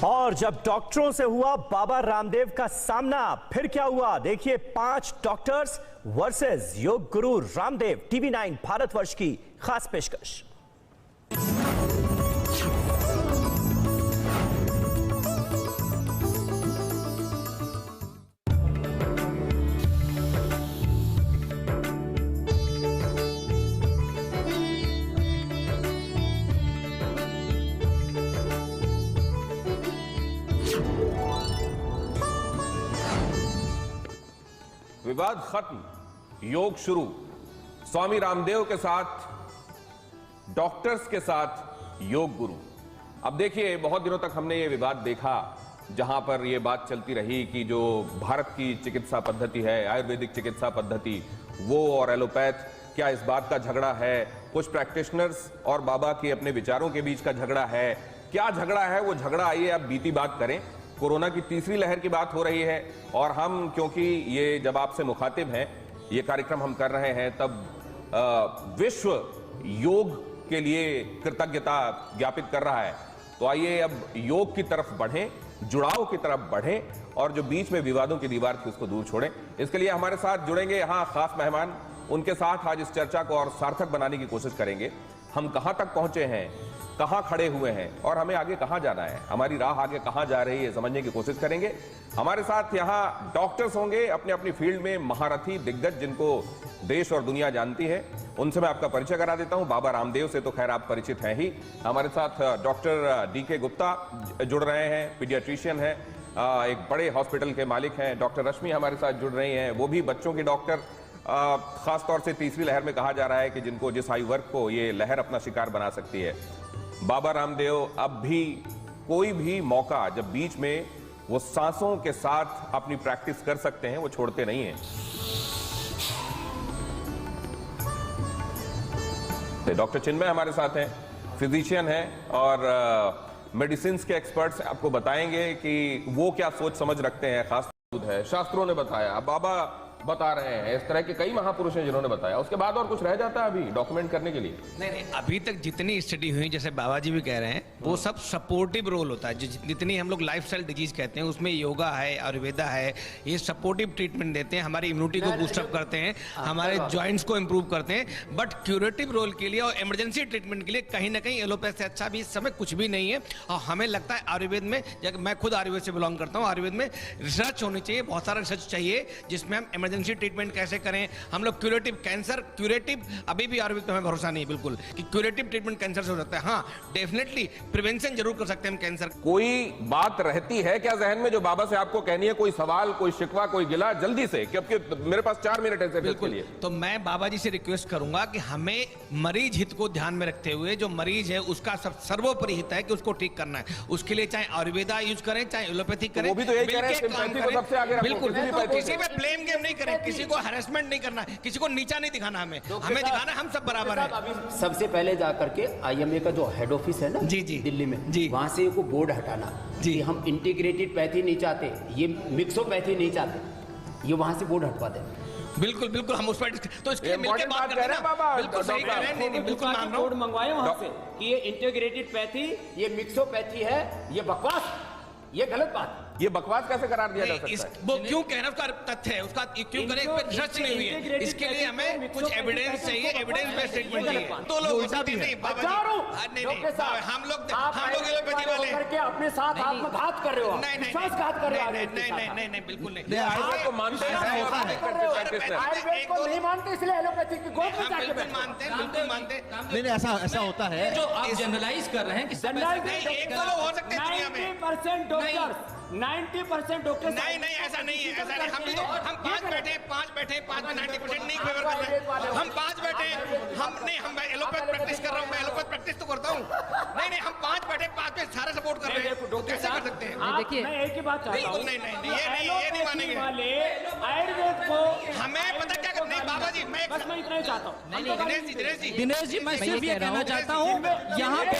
और जब डॉक्टरों से हुआ बाबा रामदेव का सामना, फिर क्या हुआ देखिए। 5 doctors versus yoga guru Ramdev. TV 9 Bharatvarsh की खास पेशकश। विवाद खत्म, योग शुरू। स्वामी रामदेव के साथ, डॉक्टर्स के साथ योग गुरु। अब देखिए, बहुत दिनों तक हमने ये विवाद देखा जहां पर ये बात चलती रही कि जो भारत की चिकित्सा पद्धति है, आयुर्वेदिक चिकित्सा पद्धति, वो और एलोपैथ, क्या इस बात का झगड़ा है? कुछ प्रैक्टिशनर्स और बाबा के अपने विचारों के बीच का झगड़ा है। क्या झगड़ा है? वो झगड़ा आइए अब बीती बात करें। कोरोना की तीसरी लहर की बात हो रही है और हम, क्योंकि ये जब आपसे मुखातिब हैं, ये कार्यक्रम हम कर रहे हैं, तब विश्व योग के लिए कृतज्ञता ज्ञापित कर रहा है। तो आइए अब योग की तरफ बढ़ें, जुड़ाव की तरफ बढ़ें और जो बीच में विवादों की दीवार थी उसको दूर छोड़ें। इसके लिए हमारे साथ जुड़ेंगे यहाँ खास मेहमान। उनके साथ आज इस चर्चा को और सार्थक बनाने की कोशिश करेंगे। हम कहाँ तक पहुंचे हैं, कहां खड़े हुए हैं और हमें आगे कहां जाना है, हमारी राह आगे कहां जा रही है, समझने की कोशिश करेंगे। हमारे साथ यहां डॉक्टर्स होंगे, अपने अपनी फील्ड में महारथी, दिग्गज, जिनको देश और दुनिया जानती है। उनसे मैं आपका परिचय करा देता हूं। बाबा रामदेव से तो खैर आप परिचित हैं ही। हमारे साथ डॉक्टर DK गुप्ता जुड़ रहे हैं, पीडियाट्रिशियन है, एक बड़े हॉस्पिटल के मालिक हैं। डॉक्टर रश्मि हमारे साथ जुड़ रही हैं, वो भी बच्चों की डॉक्टर, खासतौर से तीसरी लहर में कहा जा रहा है कि जिनको, जिस आयु वर्ग को ये लहर अपना शिकार बना सकती है। बाबा रामदेव अब भी कोई भी मौका जब बीच में वो सांसों के साथ अपनी प्रैक्टिस कर सकते हैं, वो छोड़ते नहीं हैं। डॉक्टर चिन्मय हमारे साथ हैं, फिजिशियन हैं और मेडिसिन के एक्सपर्ट्स आपको बताएंगे कि वो क्या सोच समझ रखते हैं। खास है, शास्त्रों ने बताया, बाबा बता रहे हैं, इस तरह के कई महापुरुष हैं जिन्होंने बताया। उसके बाद और कुछ रह जाता है अभी डॉक्यूमेंट करने के लिए? नहीं, अभी तक जितनी स्टडी हुई, जैसे बाबा जी भी कह रहे हैं, वो सब सपोर्टिव रोल होता है। जितनी हम लोग लाइफस्टाइल डिजीज कहते हैं, उसमें योगा है, आयुर्वेदा है, ये सपोर्टिव ट्रीटमेंट देते हैं, हमारी इम्यूनिटी को बूस्टअप करते हैं, हमारे जॉइंट्स को इंप्रूव करते हैं। बट क्यूरेटिव रोल के लिए और इमरजेंसी ट्रीटमेंट के लिए कहीं ना कहीं एलोपैथ से अच्छा भी इस समय कुछ भी नहीं है। और हमें लगता है आयुर्वेद में, मैं खुद आयुर्वेद से बिलोंग करता हूँ, आयुर्वेद में रिसर्च होनी चाहिए, बहुत सारा रिसर्च चाहिए जिसमें हम इमरजेंसी ट्रीटमेंट कैसे करें। हम लोग क्यूरेटिव, कैंसर क्यूरेटिव, अभी भी आयुर्वेद पे हमें भरोसा नहीं है बिल्कुल कि क्यूरेटिव ट्रीटमेंट कैंसर से हो सकता है। हाँ, डेफिनेटली प्रिवेंशन जरूर कर सकते हैं हम कैंसर। कोई बात रहती है क्या जहन में जो बाबा से आपको कहनी है? कोई सवाल, कोई शिकवा, कोई गिला, जल्दी से, क्योंकि मेरे पास 4 मिनट है बिल्कुल लिए। तो मैं बाबा जी से रिक्वेस्ट करूंगा कि हमें मरीज हित को ध्यान में रखते हुए, जो मरीज है उसका सर्वोपरि हित है कि उसको ठीक करना है। उसके लिए चाहे आयुर्वेदा यूज करें, चाहे एलोपैथी करें, वो भी तो यही कह रहे हैं, बिल्कुल। किसी पे ब्लेम गेम नहीं करें, किसी को हैरेसमेंट नहीं करना, किसी को नीचा नहीं दिखाना, हमें दिखाना हम सब बराबर हैं। सबसे पहले जाकर के IMA का जो हेड ऑफिस है ना, जी दिल्ली में, जी, वहां से को बोर्ड हटाना कि हम इंटीग्रेटेड पैथी नहीं चाहते, ये मिक्सोपैथी नहीं चाहते, ये वहां से बोर्ड हटवा दें। बिल्कुल बिल्कुल, हम उस पर तो इसके लिए मिलकर बात कर रहे हैं बाबा। बिल्कुल सही कह रहे हैं, नहीं बिल्कुल मान रहा हूं। मंगवाए वहां से कि ये इंटीग्रेटेड पैथी, ये मिक्सोपैथी है, ये बकवास, ये गलत बात। ये बकवास कैसे करार दिया जा सकता है? वो क्यों कहना, उसका तथ्य है, उसका क्यों करें, इस पर रिसर्च नहीं हुई है। इसके लिए हमें कुछ एविडेंस चाहिए, एविडेंस बेस्ड ट्रीटमेंट चाहिए। तो लोग बताते नहीं बाबा जी, हम लोग एलोपैथी वाले करके अपने साथ आत्मघात कर रहे हो, नहीं विश्वासघात कर रहे हो। नहीं बिल्कुल नहीं। आयुर्वेद को मानते हैं, आयुर्वेद को नहीं मानते, इसलिए एलोपैथी की गोद में जाके बिल्कुल मानते हैं, बिल्कुल मानते हैं। नहीं ऐसा होता है जो आप जनरलाइज कर रहे हैं कि एक दो लोग हो सकते हैं दुनिया में, 90% डॉक्टर्स, 90% डॉक्टर। नहीं ऐसा नहीं है, ऐसा नहीं। हम भी तो, हम 5 बैठे 5 में 90% नहीं फेवर कर रहे। हम 5 बैठे, हम एलोपैथ प्रैक्टिस कर रहा हूँ, मैं एलोपैथ प्रैक्टिस तो करता हूँ। नहीं हम 5 बैठे, 5 पे सारे सपोर्ट कर रहे हैं, डॉक्टर कैसे कर सकते हैं? देखिए, मैं एक ही बात चाहता हूँ, नहीं ये नहीं मानेंगे। आयुर्वेद को हमें पता क्या करना नहीं बाबा जी, बस मैं इतना ही चाहता हूँ। दिनेश जी, मैं सिर्फ ये कहना चाहता हूँ, यहाँ पे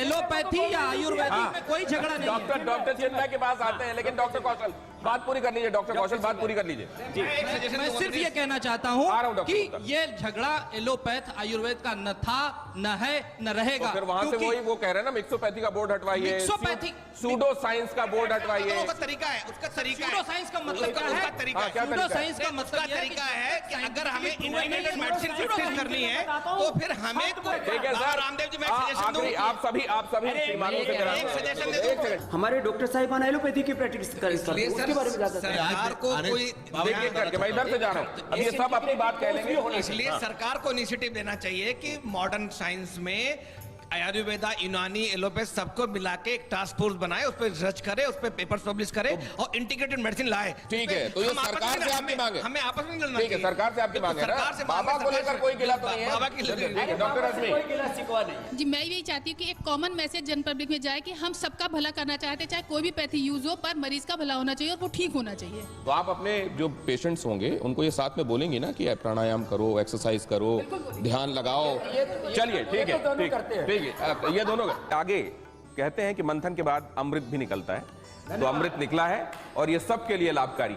एलोपैथी या आयुर्वेदिक में कोई झगड़ा नहीं है। डॉक्टर चिन्मय के पास आते हैं, लेकिन डॉक्टर कौशल बात पूरी कर लीजिए। डॉक्टर कौशल बात पूरी कर लीजिए। मैं सिर्फ ये कहना चाहता हूँ कि ये झगड़ा एलोपैथ आयुर्वेद का न था, न है, न रहेगा। फिर वहां से वही वो कह रहे हैं ना, मिक्सोपैथी का बोर्ड हटवाइए, मिक्सोपैथी सूडो साइंस का बोर्ड हटवाइए। उसका तरीका है, उसका तरीका है। सूडो साइंस का मतलब क्या है? सूडो साइंस का मतलब तरीका है कि अगर हमें इंटीग्रेटेड मेडिसिन प्रैक्टिस करनी है तो फिर हमें ठीक है सर, रामदेव जी, मैं सजेशन दूं। आप सभी श्रीमानों से एक सजेशन दे दो। हमारे डॉक्टर साहिबान एलोपैथी की प्रैक्टिस कर उसके बारे में ज्यादा सरकार को कोई देखिए करके मैं इधर से जा रहा हूँ। अब ये सब अपनी बात कह लेंगे, इसलिए सरकार को इनिशिएटिव लेना चाहिए कि मॉडर्न साइंस में आयुर्वेदा, यूनानी, एलोपैथ सबको मिला के एक टास्क फोर्स बनाए, उस पर रिसर्च करे, उस पर पेपर्स पब्लिश करे और इंटीग्रेटेड मेडिसिन लाए। ठीक है, तो ये सरकार से आपकी मांग है। हमें आपस में लड़ना ठीक है, सरकार से आपकी मांग है ना। बाबा को लेकर कोई गिला तो नहीं है। बाबा की डॉक्टर रश्मि, कोई गिला शिकवा नहीं। जी, मैं यही चाहती हूँ कि एक कॉमन मैसेज जन पब्लिक में जाए कि हम सबका भला करना चाहते हैं, चाहे कोई भी पैथी यूज हो, पर मरीज का भला होना चाहिए और वो ठीक होना चाहिए। तो आप अपने जो पेशेंट्स होंगे उनको ये साथ में बोलेंगी ना कि प्राणायाम करो, एक्सरसाइज करो, ध्यान लगाओ। चलिए ठीक है, ठीक है, ये दोनों आगे कहते हैं कि मंथन के बाद अमृत भी निकलता है, तो अमृत निकला है और ये सबके लिए लाभकारी।